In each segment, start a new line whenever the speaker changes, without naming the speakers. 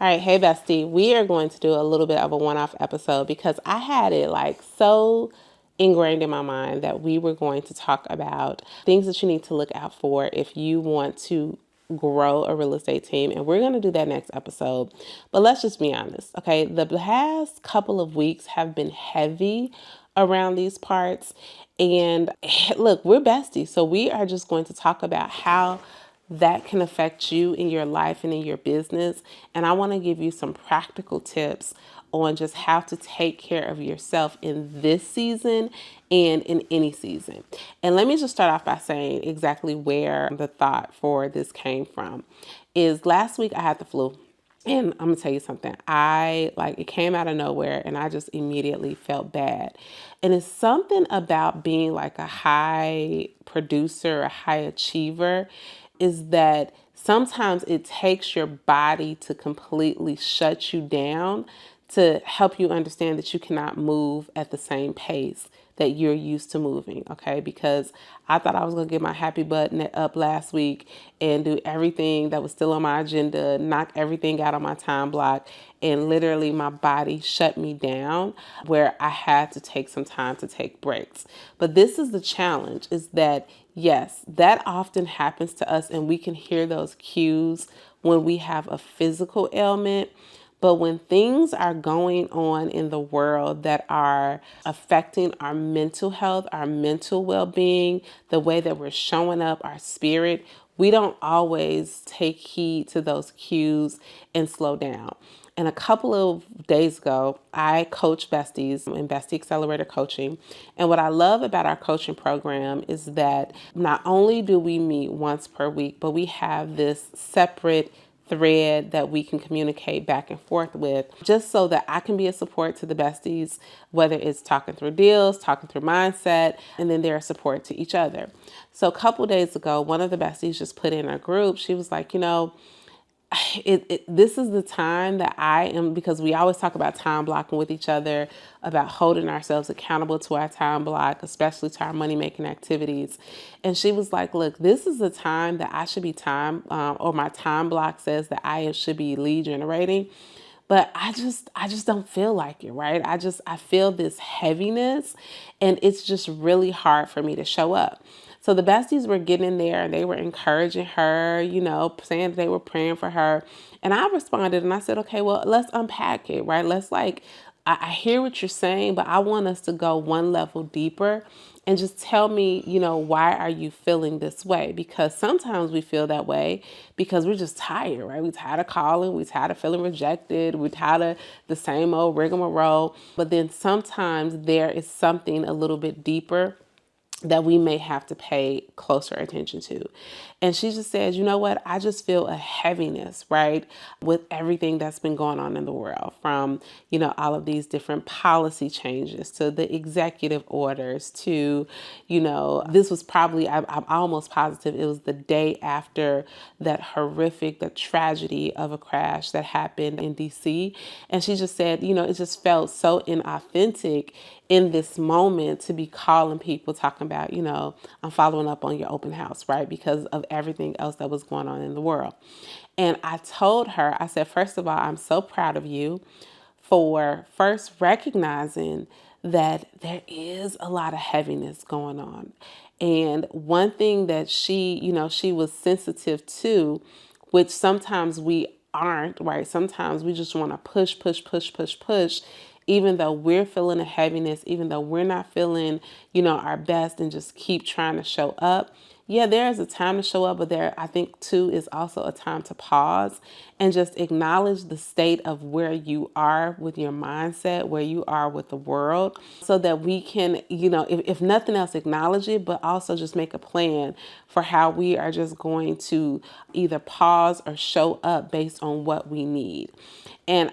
All right, hey bestie, we are going to do a little bit of a one-off episode because I had it like so ingrained in my mind that we were going to talk about things that you need to look out for if you want to grow a real estate team. And we're going to do that next episode. But let's just be honest, okay? The past couple of weeks have been heavy around these parts. And look, we're besties. So we are just going to talk about how that can affect you in your life and in your business. And I want to give you some practical tips on just how to take care of yourself in this season and in any season. And let me just start off by saying exactly where the thought for this came from. Is last week I had the flu. And I'm gonna tell you something. It came out of nowhere and I just immediately felt bad. And it's something about being like a high producer, a high achiever, is that sometimes it takes your body to completely shut you down to help you understand that you cannot move at the same pace that you're used to moving, okay? Because I thought I was gonna get my happy button up last week and do everything that was still on my agenda, knock everything out on my time block, and literally my body shut me down where I had to take some time to take breaks. But this is the challenge, is that yes, that often happens to us and we can hear those cues when we have a physical ailment. But when things are going on in the world that are affecting our mental health, our mental well-being, the way that we're showing up, our spirit, we don't always take heed to those cues and slow down. And a couple of days ago, I coach besties in Bestie Accelerator Coaching. And what I love about our coaching program is that not only do we meet once per week, but we have this separate thread that we can communicate back and forth with, just so that I can be a support to the besties, whether it's talking through deals, talking through mindset, and then they're a support to each other. So a couple days ago, one of the besties just put in a group, she was like, this is the time that I am, because we always talk about time blocking with each other, about holding ourselves accountable to our time block, especially to our money making activities. And she was like, look, this is the time that I should be or my time block says that I should be lead generating. But I just don't feel like it, right? I feel this heaviness and it's just really hard for me to show up. So the besties were getting in there and they were encouraging her, saying that they were praying for her. And I responded and I said, okay, well, let's unpack it, right? I hear what you're saying, but I want us to go one level deeper and just tell me, why are you feeling this way? Because sometimes we feel that way because we're just tired, right? We're tired of calling. We're tired of feeling rejected. We're tired of the same old rigmarole. But then sometimes there is something a little bit deeper that we may have to pay closer attention to. And she just says, you know what? I just feel a heaviness, right? With everything that's been going on in the world, from, all of these different policy changes to the executive orders to, this was probably, I'm almost positive it was the day after that horrific, the tragedy of a crash that happened in DC. And she just said, it just felt so inauthentic in this moment to be calling people talking about, I'm following up on your open house, right? Because of everything else that was going on in the world. And I told her, I said, first of all, I'm so proud of you for first recognizing that there is a lot of heaviness going on. And one thing that she was sensitive to, which sometimes we aren't, right? Sometimes we just want to push, even though we're feeling a heaviness, even though we're not feeling, our best, and just keep trying to show up. Yeah, there is a time to show up, but there, I think too, is also a time to pause and just acknowledge the state of where you are with your mindset, where you are with the world, so that we can, if nothing else, acknowledge it, but also just make a plan for how we are just going to either pause or show up based on what we need. And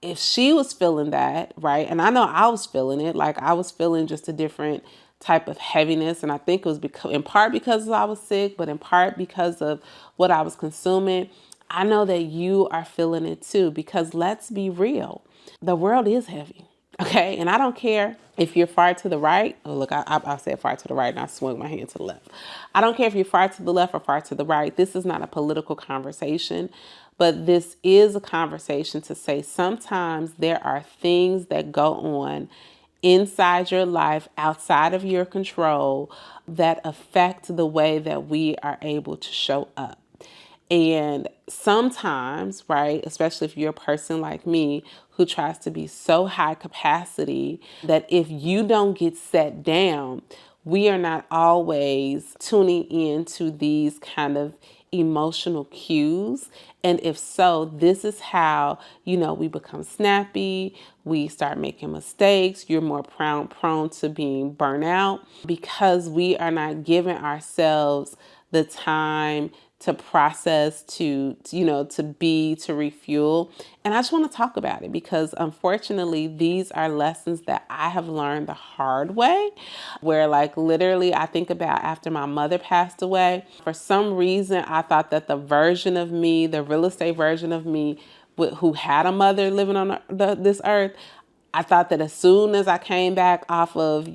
if she was feeling that, right, and I know I was feeling it, like I was feeling just a different type of heaviness. And I think it was in part because I was sick, but in part because of what I was consuming. I know that you are feeling it too, because let's be real. The world is heavy. Okay. And I don't care if you're far to the right. Oh, look, I said far to the right and I swung my hand to the left. I don't care if you're far to the left or far to the right. This is not a political conversation. But this is a conversation to say sometimes there are things that go on inside your life, outside of your control, that affect the way that we are able to show up. And sometimes, right, especially if you're a person like me who tries to be so high capacity that if you don't get set down, we are not always tuning into these kind of emotional cues. And if so, this is how, we become snappy, we start making mistakes, you're more prone to being burnout because we are not giving ourselves the time to process, to refuel. And I just want to talk about it because unfortunately, these are lessons that I have learned the hard way, where like literally I think about after my mother passed away, for some reason, I thought that the version of me, the real estate version of me who had a mother living on this earth, I thought that as soon as I came back off of,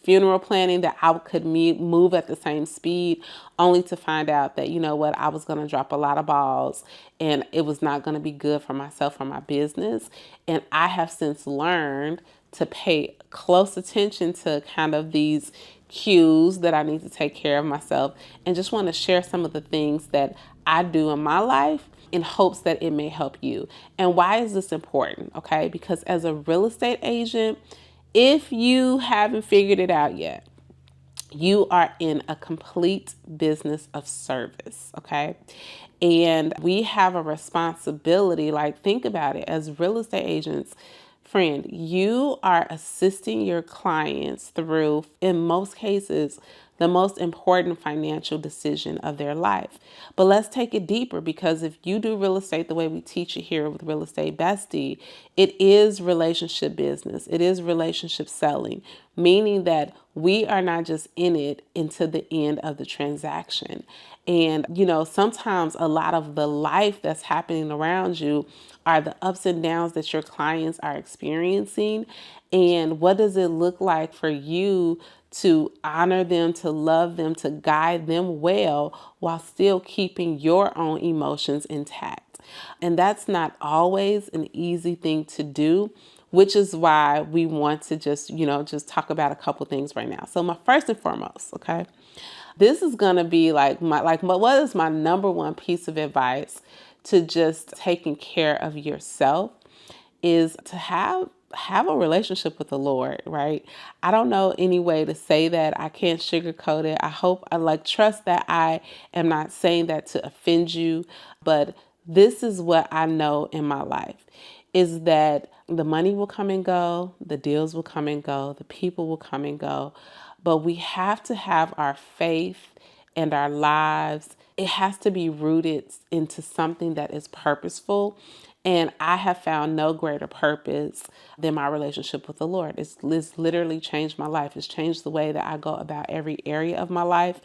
funeral planning, that I could move at the same speed, only to find out that, I was going to drop a lot of balls and it was not going to be good for myself or my business. And I have since learned to pay close attention to kind of these cues that I need to take care of myself, and just want to share some of the things that I do in my life in hopes that it may help you. And why is this important? Okay, because as a real estate agent, if you haven't figured it out yet, you are in a complete business of service, okay? And we have a responsibility, like think about it, as real estate agents, friend, you are assisting your clients through, in most cases, the most important financial decision of their life. But let's take it deeper, because if you do real estate the way we teach it here with Real Estate Bestie, it is relationship business. It is relationship selling, meaning that we are not just in it into the end of the transaction. And, sometimes a lot of the life that's happening around you are the ups and downs that your clients are experiencing. And what does it look like for you to honor them, to love them, to guide them well while still keeping your own emotions intact? And that's not always an easy thing to do, which is why we want to just talk about a couple things right now. So my first and foremost, okay, this is going to be what is my number one piece of advice to just taking care of yourself is to have a relationship with the Lord, right? I don't know any way to say that. I can't sugarcoat it. Trust that I am not saying that to offend you, but this is what I know in my life is that the money will come and go, the deals will come and go, the people will come and go, but we have to have our faith and our lives. It has to be rooted into something that is purposeful. And I have found no greater purpose than my relationship with the Lord. It's literally changed my life. It's changed the way that I go about every area of my life.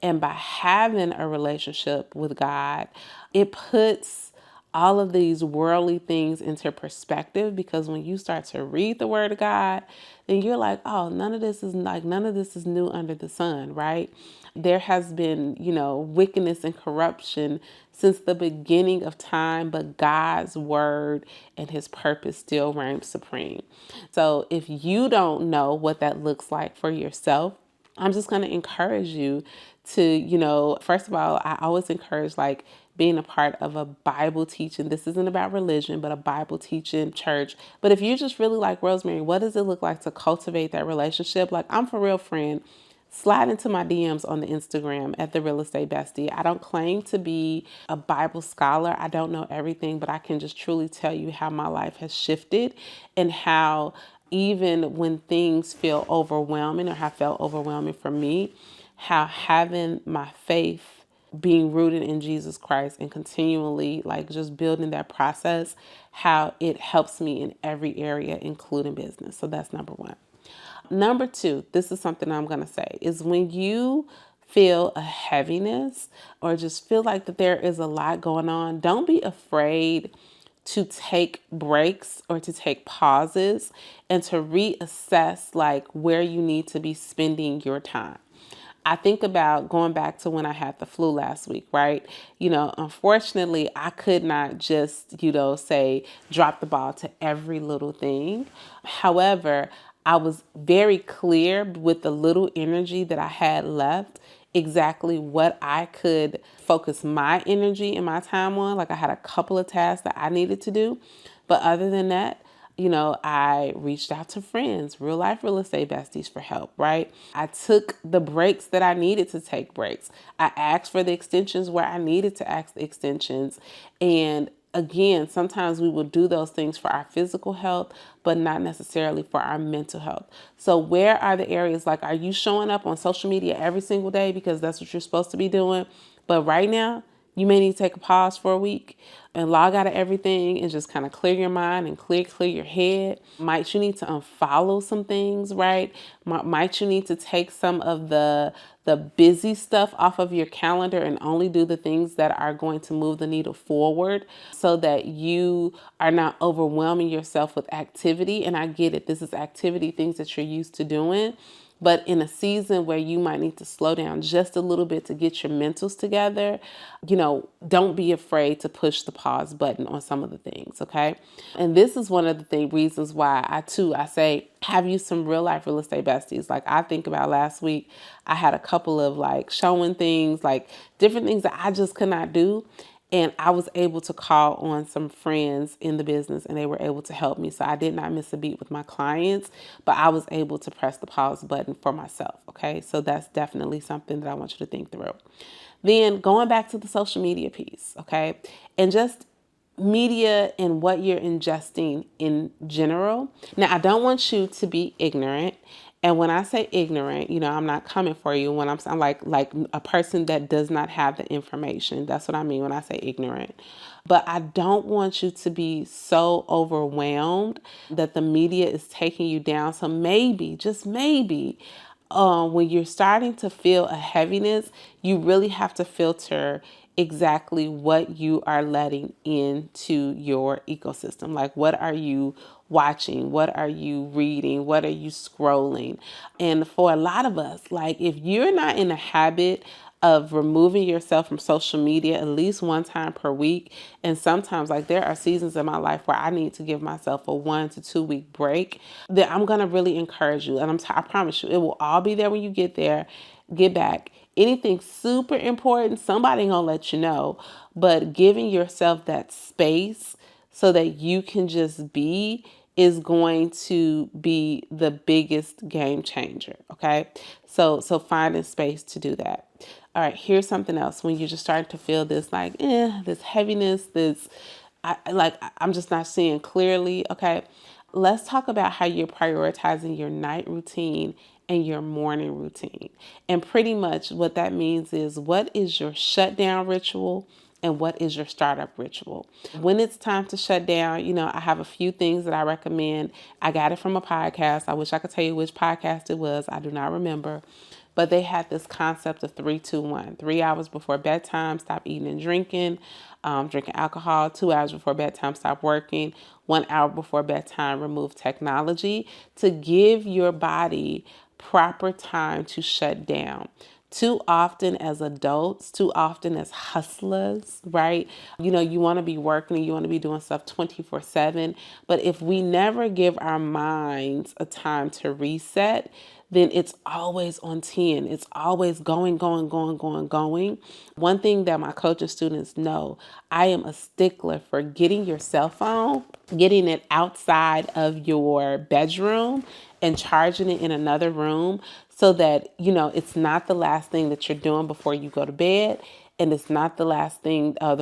And by having a relationship with God, it puts all of these worldly things into perspective, because when you start to read the Word of God, then you're like, oh, none of this is new under the sun, right? There has been, wickedness and corruption since the beginning of time, but God's word and his purpose still reigns supreme. So if you don't know what that looks like for yourself, I'm just going to encourage you to, first of all, I always encourage being a part of a Bible teaching. This isn't about religion, but a Bible teaching church. But if you just really like, Rosemary, what does it look like to cultivate that relationship? I'm for real, friend. Slide into my DMs on the Instagram at the Real Estate Bestie. I don't claim to be a Bible scholar. I don't know everything, but I can just truly tell you how my life has shifted, and how even when things feel overwhelming or have felt overwhelming for me, how having my faith, being rooted in Jesus Christ and continually just building that process, how it helps me in every area, including business. So that's number one. Number two, this is something I'm going to say, is when you feel a heaviness or just feel like that there is a lot going on, don't be afraid to take breaks or to take pauses and to reassess where you need to be spending your time. I think about going back to when I had the flu last week, right? Unfortunately, I could not just, say drop the ball to every little thing. However, I was very clear with the little energy that I had left exactly what I could focus my energy and my time on. Like I had a couple of tasks that I needed to do. But other than that, I reached out to friends, real life real estate besties for help, right? I took the breaks that I needed to take breaks. I asked for the extensions where I needed to ask the extensions. And again, sometimes we will do those things for our physical health, but not necessarily for our mental health. So where are the areas, like, are you showing up on social media every single day because that's what you're supposed to be doing? But right now, you may need to take a pause for a week and log out of everything and just kind of clear your mind and clear your head. Might you need to unfollow some things, right? Might you need to take some of the busy stuff off of your calendar and only do the things that are going to move the needle forward so that you are not overwhelming yourself with activity. And I get it. This is activity, things that you're used to doing. But in a season where you might need to slow down just a little bit to get your mentals together, don't be afraid to push the pause button on some of the things, okay? And this is one of the reasons why I say, have you some real life real estate besties. Like I think about last week, I had a couple of like showing things, like different things that I just could not do. And I was able to call on some friends in the business and they were able to help me. So I did not miss a beat with my clients, but I was able to press the pause button for myself. Okay. So that's definitely something that I want you to think through. Then going back to the social media piece. Okay. And just media and what you're ingesting in general. Now, I don't want you to be ignorant. And when I say ignorant, I'm not coming for you. When I'm like a person that does not have the information. That's what I mean when I say ignorant. But I don't want you to be so overwhelmed that the media is taking you down. So maybe, just maybe, when you're starting to feel a heaviness, you really have to filter exactly what you are letting into your ecosystem. Like, what are you watching? What are you reading? What are you scrolling? And for a lot of us, like, if you're not in a habit of removing yourself from social media at least one time per week. And sometimes, like, there are seasons in my life where I need to give myself a 1 to 2 week break, that I'm going to really encourage you. And I promise you, it will all be there when you get there. Get back. Anything super important, somebody gonna let you know. But giving yourself that space so that you can just be is going to be the biggest game changer. Okay. So finding space to do that. All right. Here's something else. When you're just starting to feel this this heaviness, I'm just not seeing clearly. Okay. Let's talk about how you're prioritizing your night routine and your morning routine. And pretty much what that means is, what is your shutdown ritual and what is your startup ritual? When it's time to shut down, I have a few things that I recommend. I got it from a podcast. I wish I could tell you which podcast it was. I do not remember. But they had this concept of 3-2-1. 3 hours before bedtime, stop eating and drinking alcohol. 2 hours before bedtime, stop working. 1 hour before bedtime, remove technology, to give your body proper time to shut down. Too often as adults, too often as hustlers, right? You want to be working and you want to be doing stuff 24/7. But if we never give our minds a time to reset, then it's always on 10. It's always going, going, going, going, going. One thing that my coaching students know, I am a stickler for getting your cell phone, getting it outside of your bedroom and charging it in another room so that, it's not the last thing that you're doing before you go to bed. And it's not the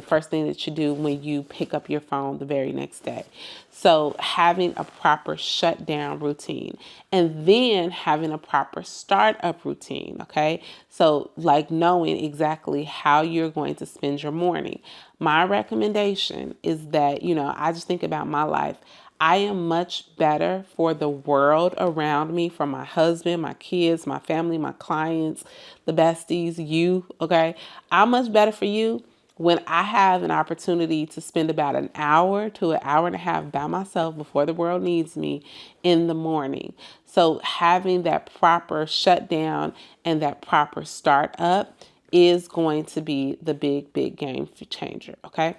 first thing that you do when you pick up your phone the very next day. So having a proper shutdown routine and then having a proper startup routine. Okay. So like knowing exactly how you're going to spend your morning. My recommendation is that, I just think about my life. I am much better for the world around me, for my husband, my kids, my family, my clients, the besties, you, okay? I'm much better for you when I have an opportunity to spend about an hour to an hour and a half by myself before the world needs me in the morning. So having that proper shutdown and that proper start up is going to be the big game changer. Okay.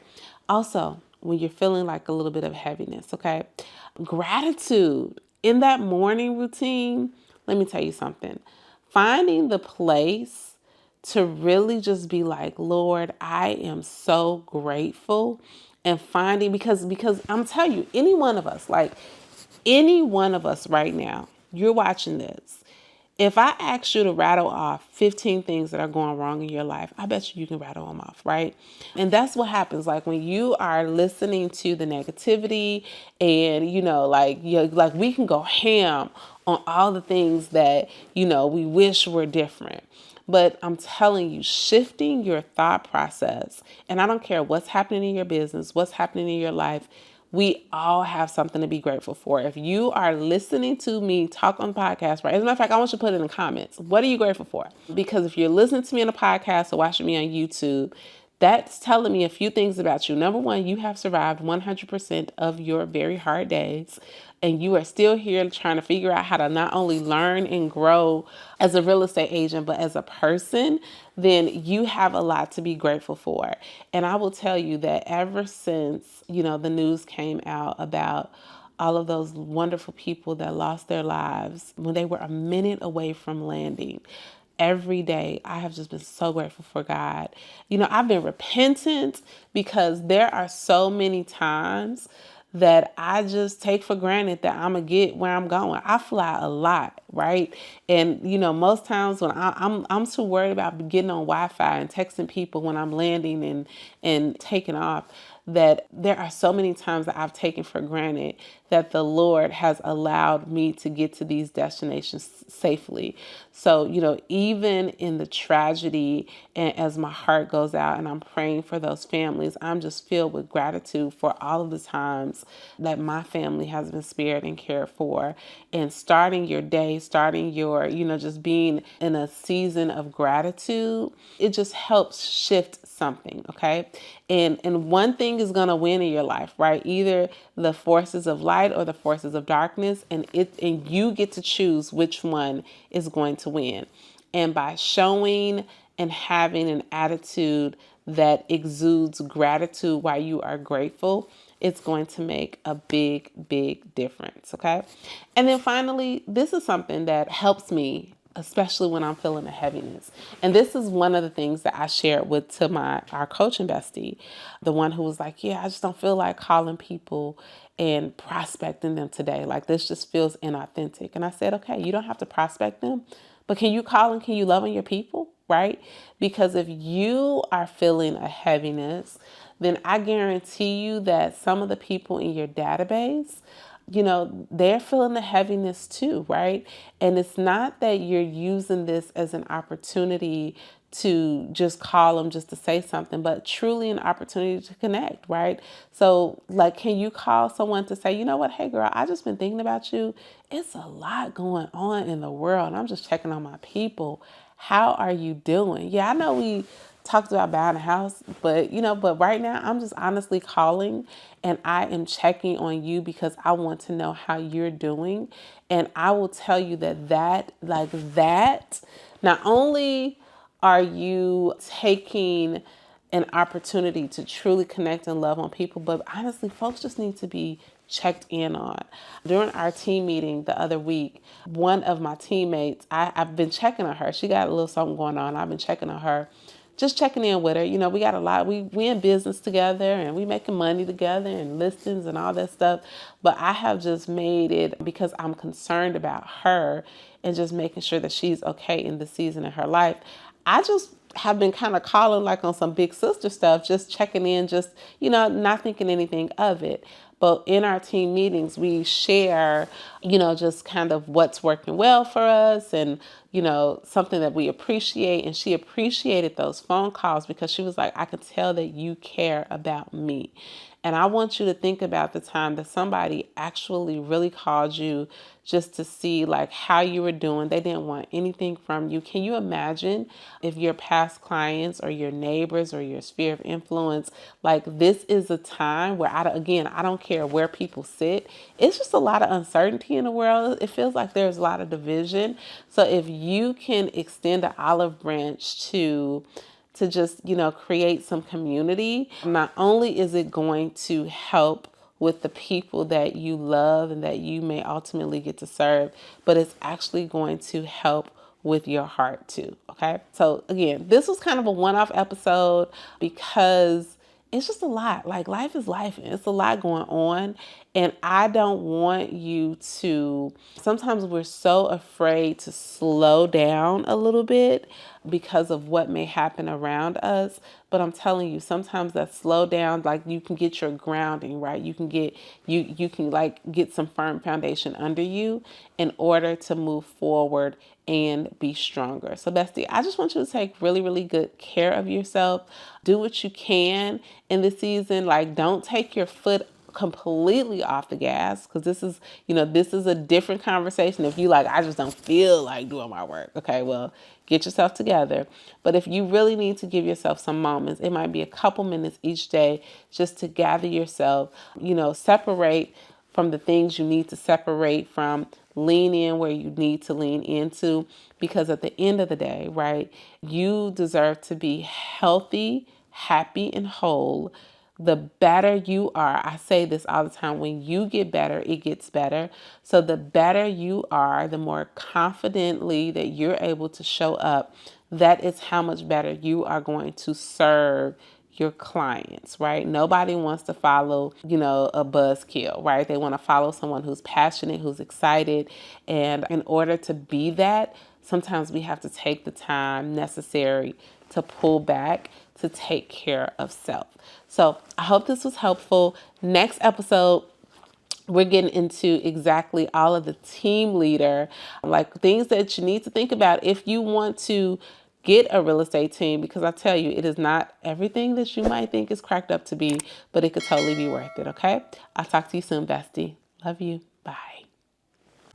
Also, when you're feeling like a little bit of heaviness, okay, gratitude in that morning routine. Let me tell you something. Finding the place to really just be like, Lord, I am so grateful, and finding, because I'm telling you, any one of us right now, you're watching this. If I ask you to rattle off 15 things that are going wrong in your life, I bet you can rattle them off, right? And that's what happens. Like when you are listening to the negativity and, like we can go ham on all the things that, we wish were different. But I'm telling you, shifting your thought process, and I don't care what's happening in your business, what's happening in your life, we all have something to be grateful for. If you are listening to me talk on the podcast, right? As a matter of fact, I want you to put it in the comments. What are you grateful for? Because if you're listening to me on a podcast or watching me on YouTube, that's telling me a few things about you. Number one, you have survived 100% of your very hard days, and you are still here trying to figure out how to not only learn and grow as a real estate agent, but as a person. Then you have a lot to be grateful for. And I will tell you that ever since, the news came out about all of those wonderful people that lost their lives when they were a minute away from landing, every day I have just been so grateful for God. I've been repentant because there are so many times that I just take for granted that I'm gonna get where I'm going. I fly a lot, right? And most times when I'm too worried about getting on Wi-Fi and texting people when I'm landing and taking off, that there are so many times that I've taken for granted that the Lord has allowed me to get to these destinations safely. So, even in the tragedy, and as my heart goes out and I'm praying for those families, I'm just filled with gratitude for all of the times that my family has been spared and cared for. And starting your day, starting your, just being in a season of gratitude, it just helps shift something, okay? And one thing is going to win in your life, right? Either the forces of light or the forces of darkness, and you get to choose which one is going to win. And by showing and having an attitude that exudes gratitude while you are grateful, it's going to make a big difference, okay? And then finally, this is something that helps me, especially when I'm feeling a heaviness. And this is one of the things that I shared to our coaching bestie, the one who was like, yeah, I just don't feel like calling people and prospecting them today. Like this just feels inauthentic. And I said, okay, you don't have to prospect them, but can you call and can you love on your people, right? Because if you are feeling a heaviness, then I guarantee you that some of the people in your database, they're feeling the heaviness too, right? And it's not that you're using this as an opportunity to just call them just to say something, but truly an opportunity to connect, right? So like, can you call someone to say, you know what, hey girl, I just been thinking about you. It's a lot going on in the world. I'm just checking on my people. How are you doing? Yeah, I know we talked about buying a house, but right now I'm just honestly calling and I am checking on you because I want to know how you're doing. And I will tell you that not only are you taking an opportunity to truly connect and love on people, but honestly, folks just need to be checked in on. During our team meeting the other week, one of my teammates, I've been checking on her. She got a little something going on. I've been checking on her, just checking in with her. We got a lot. We in business together and we making money together and listings and all that stuff. But I have just made it because I'm concerned about her and just making sure that she's okay in the season of her life. I just have been kind of calling like on some big sister stuff, just checking in, just, not thinking anything of it. But in our team meetings, we share, just kind of what's working well for us and, something that we appreciate. And she appreciated those phone calls because she was like, I can tell that you care about me. And I want you to think about the time that somebody actually really called you just to see like how you were doing. They didn't want anything from you. Can you imagine if your past clients or your neighbors or your sphere of influence, like this is a time where I don't care where people sit. It's just a lot of uncertainty in the world. It feels like there's a lot of division. So if you can extend an olive branch to just, create some community, not only is it going to help with the people that you love and that you may ultimately get to serve, but it's actually going to help with your heart too. Okay. So again, this was kind of a one-off episode because it's just a lot. Like life is life and it's a lot going on. And I don't want you to, sometimes we're so afraid to slow down a little bit because of what may happen around us. But I'm telling you, sometimes that slow down, like you can get your grounding, right? You can get some firm foundation under you in order to move forward and be stronger. So bestie, I just want you to take really, really good care of yourself. Do what you can in this season. Like don't take your foot completely off the gas, because this is a different conversation. If you like, I just don't feel like doing my work. Okay, well, get yourself together. But if you really need to give yourself some moments, it might be a couple minutes each day just to gather yourself, separate from the things you need to separate from, lean in where you need to lean into, because at the end of the day, right, you deserve to be healthy, happy, and whole. The better you are, I say this all the time, when you get better, it gets better. So the better you are, the more confidently that you're able to show up, that is how much better you are going to serve your clients, right? Nobody wants to follow, a buzzkill, right? They want to follow someone who's passionate, who's excited. And in order to be that, sometimes we have to take the time necessary to pull back, to take care of self. So I hope this was helpful. Next episode, we're getting into exactly all of the team leader, like things that you need to think about if you want to get a real estate team, because I tell you, it is not everything that you might think is cracked up to be, but it could totally be worth it. Okay. I'll talk to you soon, bestie. Love you. Bye.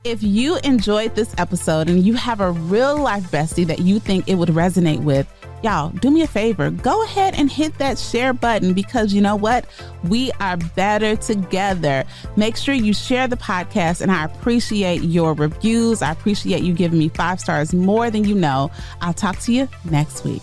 If you enjoyed this episode and you have a real life bestie that you think it would resonate with, y'all, do me a favor. Go ahead and hit that share button, because you know what? We are better together. Make sure you share the podcast, and I appreciate your reviews. I appreciate you giving me 5 stars more than you know. I'll talk to you next week.